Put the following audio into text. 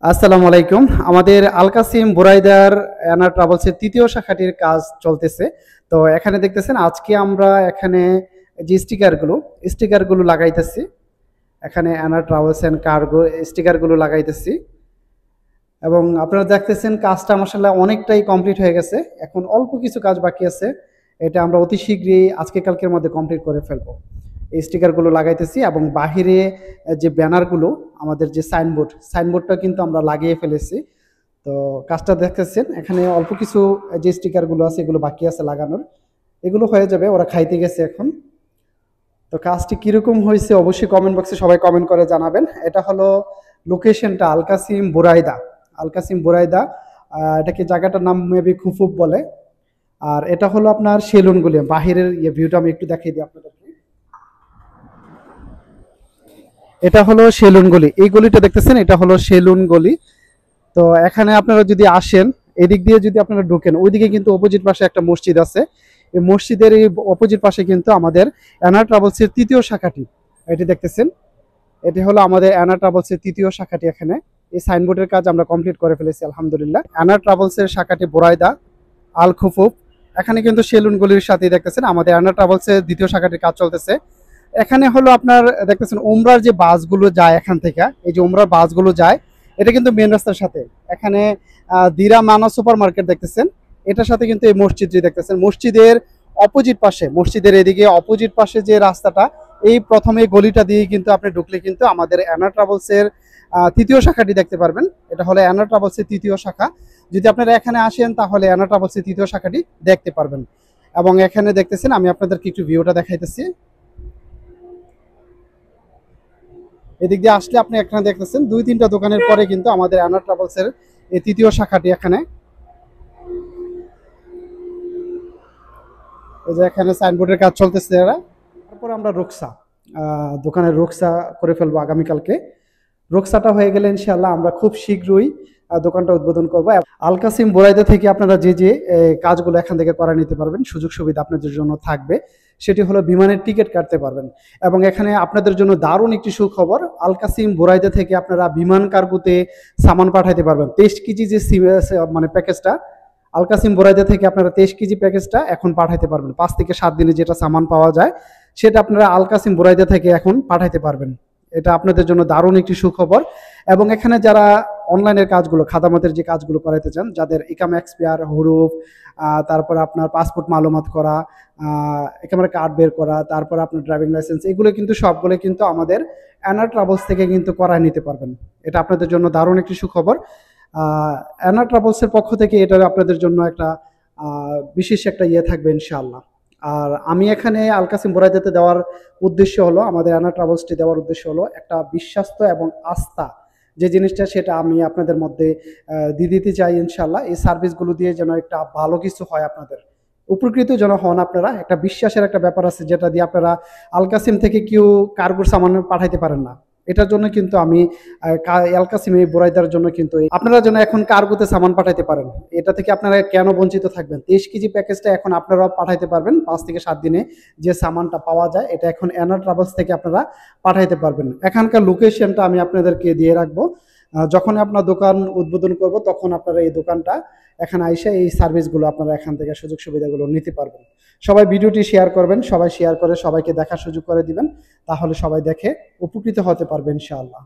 আসসালামু আলাইকুম। আমাদের আল কাসিম বুরাইদার অ্যানা ট্রাভেলসের তৃতীয় শাখাটির কাজ চলতেছে। তো এখানে দেখতেছেন আজকে আমরা এখানে যে স্টিকারগুলো লাগাইতেছি। এখানে অ্যানা ট্রাভেলস অ্যান্ড কার্গো স্টিকারগুলো লাগাইতেছি এবং আপনারা দেখতেছেন কাজটা মাশাআল্লাহ অনেকটাই কমপ্লিট হয়ে গেছে। এখন অল্প কিছু কাজ বাকি আছে। এটা আমরা অতি শীঘ্রই আজকে কালকের মধ্যে কমপ্লিট করে ফেলবো। এই স্টিকারগুলো লাগাইতেছি এবং বাহিরে যে ব্যানারগুলো আমাদের যে সাইনবোর্ডটা কিন্তু আমরা লাগিয়ে ফেলেছি। তো কাজটা দেখতেছেন এখানে অল্প কিছু যে স্টিকারগুলো আছে এগুলো বাকি আছে লাগানোর। এগুলো হয়ে যাবে, ওরা খাইতে গেছে এখন। তো কাজটি কিরকম হয়েছে অবশ্যই কমেন্ট বক্সে সবাই কমেন্ট করে জানাবেন। এটা হলো লোকেশনটা আল কাসিম বুরাইদা। আল কাসিম বুরাইদা, এটাকে জায়গাটার নাম মেবি খুফুব বলে। আর এটা হলো আপনার সেলুনগুলি, বাহিরের ভিউটা আমি একটু দেখিয়ে দিই আপনাদেরকে। এটা হলো সেলুন গলি, এই গলিটা দেখতেছেন এটা হলো সেলুন গলি। তো এখানে আপনারা যদি আসেন, এদিক দিয়ে যদি আপনারা ঢুকেন, ওইদিকে কিন্তু অপোজিট পাশে একটা মসজিদ আছে। এই মসজিদের এই অপোজিট পাশে কিন্তু আমাদের অ্যানা ট্রাভেলসের তৃতীয় শাখাটি, এটি দেখতেছেন, এটি হলো আমাদের অ্যানা ট্রাভেলসের তৃতীয় শাখাটি। এখানে এই সাইনবোর্ডের কাজ আমরা কমপ্লিট করে ফেলেছি আলহামদুলিল্লাহ। অ্যানা ট্রাভেলসের শাখাটি বোরাইদা আল খুফুফ। এখানে কিন্তু সেলুনগুলির সাথে দেখতেছেন আমাদের অ্যানা ট্রাভেলসের দ্বিতীয় শাখাটির কাজ চলতেছে। এখানে হলো আপনার দেখতেছেন ওমরার যে বাসগুলো যায় এখান থেকে, এই যে ওমরার বাসগুলো যায়, এটা কিন্তু মেন রাস্তার সাথে। এখানে দিরা মানা সুপার মার্কেট দেখতেছেন, এটার সাথে কিন্তু এই মসজিদটি দেখতেছেন। মসজিদের অপোজিট পাশে, মসজিদের এদিকে অপোজিট পাশে যে রাস্তাটা, এই প্রথমে গলিটা দিয়ে কিন্তু আপনি ঢুকলে কিন্তু আমাদের অ্যানা ট্রাভেলসের তৃতীয় শাখাটি দেখতে পারবেন। এটা হলো অ্যানা ট্রাভেলসের তৃতীয় শাখা। যদি আপনারা এখানে আসেন তাহলে অ্যানা ট্রাভেলসের তৃতীয় শাখাটি দেখতে পারবেন। এবং এখানে দেখতেছেন, আমি আপনাদেরকে একটু ভিউটা দেখাইতেছি। এদিক দিয়ে আসলে আপনি এখানে দেখতেছেন 2-3টা দোকানের পরে কিন্তু আমাদের অ্যানা ট্রাভেলসের এই তৃতীয় শাখাটি এখানে। এই যে এখানে সাইনবোর্ডের কাজ চলতেছে এরা। তারপর আমরা রুকসা, দোকানের রুকসা করে ফেলবো আগামীকালকে। রুকসাটা হয়ে গেলে ইনশাআল্লাহ আমরা খুব শীঘ্রই দোকানটা উদ্বোধন করবো। আল কাসিম বোরাইদা থেকে আপনারা যে যে কাজগুলো এখান থেকে করে নিতে পারবেন, সুযোগ সুবিধা আপনাদের জন্য থাকবে। সেটি হলো বিমানের টিকিট কাটতে পারবেন। এবং এখানে আপনাদের জন্য দারুণ একটি সুখবর, আল কাসিম বোরাইদা থেকে আপনারা বিমান কার্গোতে সামান পাঠাইতে পারবেন। 23 কেজি যে মানে প্যাকেজটা, আল কাসিম বোরাইদা থেকে আপনারা 23 কেজি প্যাকেজটা এখন পাঠাইতে পারবেন। 5 থেকে 7 দিনে যেটা সামান পাওয়া যায় সেটা আপনারা আল কাসিম বোরাইদা থেকে এখন পাঠাইতে পারবেন। এটা আপনাদের জন্য দারুণ একটি সুখবর। এবং এখানে যারা অনলাইনের কাজগুলো, খাদামতের যে কাজগুলো করাইতে চান, যাদের ইকামা এক্সপায়ার, হুরুফ, তারপর আপনার পাসপোর্ট মালুমাত করা, একেবারে কার্ড বের করা, তারপর আপনার ড্রাইভিং লাইসেন্স, এগুলো কিন্তু সবগুলো কিন্তু আমাদের অ্যানা ট্রাভেলস থেকে কিন্তু করায় নিতে পারবেন। এটা আপনাদের জন্য দারুণ একটি সুখবর। অ্যানা ট্রাভেলসের পক্ষ থেকে এটা আপনাদের জন্য একটা বিশেষ একটা ইয়ে থাকবে ইনশাআল্লাহ। আর আমি এখানে আল কাসিম বোরাইদাতে দেওয়ার উদ্দেশ্য হলো, আমাদের অ্যানা ট্রাভেলসটি দেওয়ার উদ্দেশ্য হলো একটা বিশ্বাস্ত এবং আস্থা যে জিনিসটা, সেটা আমি আপনাদের মধ্যে দিয়ে দিতে চাই ইনশাআল্লাহ। এই সার্ভিসগুলো দিয়ে যেন একটা ভালো কিছু হয়, আপনাদের উপকৃত যেন হন আপনারা। একটা বিশ্বাসের একটা ব্যাপার আছে যেটা দিয়ে আপনারা আল কাসিম থেকে কেউ কার্গোর সামান পাঠাইতে পারেন না। এটার জন্য কিন্তু আমি আল কাসিম এই বোরাইদার জন্য কিন্তু আপনারা যেন এখন কার্গোতে সামান পাঠাইতে পারেন, এটা থেকে আপনারা কেন বঞ্চিত থাকবেন। 23 কেজি প্যাকেজটা এখন আপনারা পাঠাইতে পারবেন 5 থেকে 7 দিনে। যে সামানটা পাওয়া যায় এটা এখন অ্যানা ট্রাভেলস থেকে আপনারা পাঠাইতে পারবেন। এখানকার লোকেশনটা আমি আপনাদেরকে দিয়ে রাখবো। যখন আপনার দোকান উদ্বোধন করব তখন আপনারা এই দোকানটা এখানে আইসা এই সার্ভিসগুলো আপনারা এখান থেকে সুযোগ সুবিধাগুলো নিতে পারবেন। সবাই ভিডিওটি শেয়ার করবেন, সবাই শেয়ার করে সবাইকে দেখার সুযোগ করে দিবেন, তাহলে সবাই দেখে উপকৃত হতে পারবে ইনশাআল্লাহ।